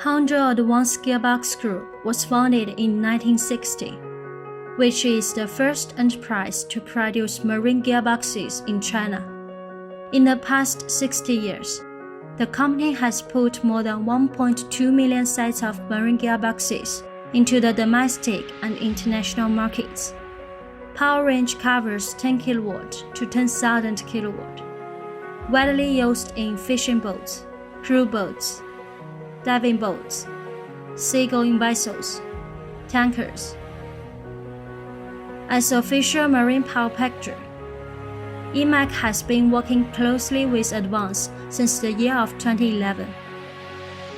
Hangzhou Advance Gearbox Group was founded in 1960, which is the first enterprise to produce marine gearboxes in China. In the past 60 years, the company has put more than 1.2 million sets of marine gearboxes into the domestic and international markets. Power range covers 10 kW to 10,000 kW, widely used in fishing boats, crew boats, diving boats, seagoing vessels, tankers. As official marine power packager, EMAC has been working closely with Advance since the year of 2011,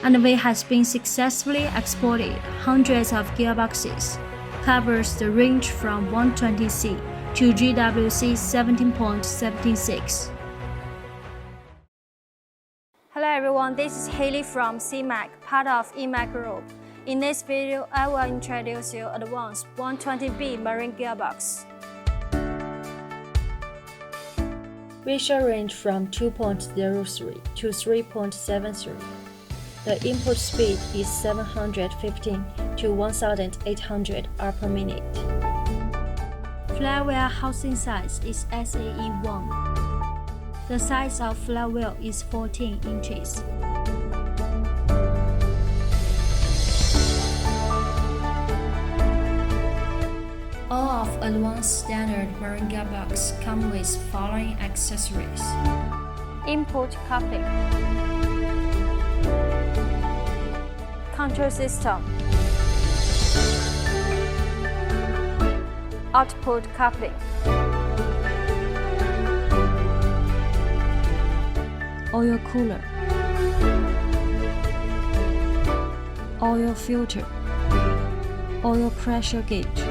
and we has been successfully exported hundreds of gearboxes, covers the range from 120C to GWC 17.76. Hello everyone, this is Haley from CMAC, part of EMAC Group. In this video, I will introduce you Advanced 120B Marine Gearbox. Ratio range from 2.03 to 3.73. The input speed is 715 to 1800 r/minute. Flywheel housing size is SAE1. The size of flywheel is 14 inches. All of Advanced standard marine gearbox come with following accessories: Input coupling, control system, output coupling, oil cooler, oil filter, oil pressure gauge.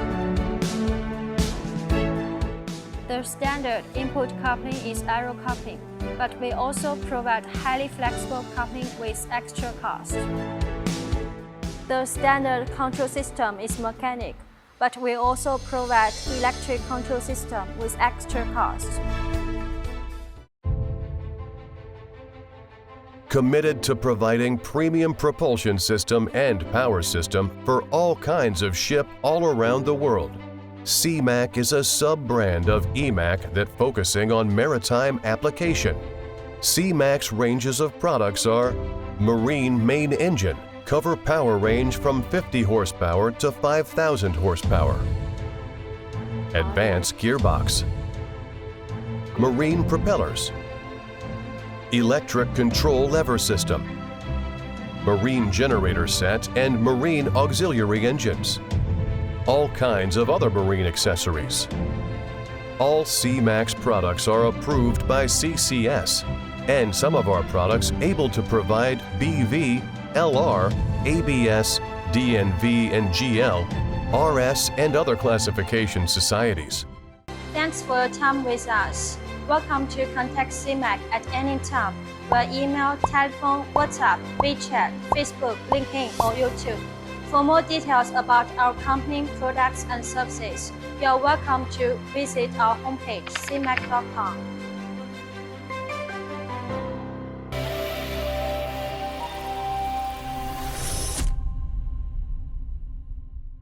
The standard input coupling is arrow coupling, but we also provide highly flexible coupling with extra cost. The standard control system is mechanic, but we also provide electric control system with extra cost. Committed to providing premium propulsion system and power system for all kinds of ship all around the world. CMAC is a sub-brand of EMAC that focusing on maritime application. CMAC's ranges of products are marine main engine, cover power range from 50 horsepower to 5,000 horsepower. Advanced gearbox, marine propellers, electric control lever system, marine generator set and marine auxiliary engines, all kinds of other marine accessories. All CMAC's products are approved by CCS, and some of our products able to provide BV, LR, ABS, DNV and GL, RS and other classification societies. Thanks for your time with us. Welcome to contact CMAC at any time via email, telephone, WhatsApp, WeChat, Facebook, LinkedIn, or YouTube. For more details about our company, products, and services, you are welcome to visit our homepage, cmac.com.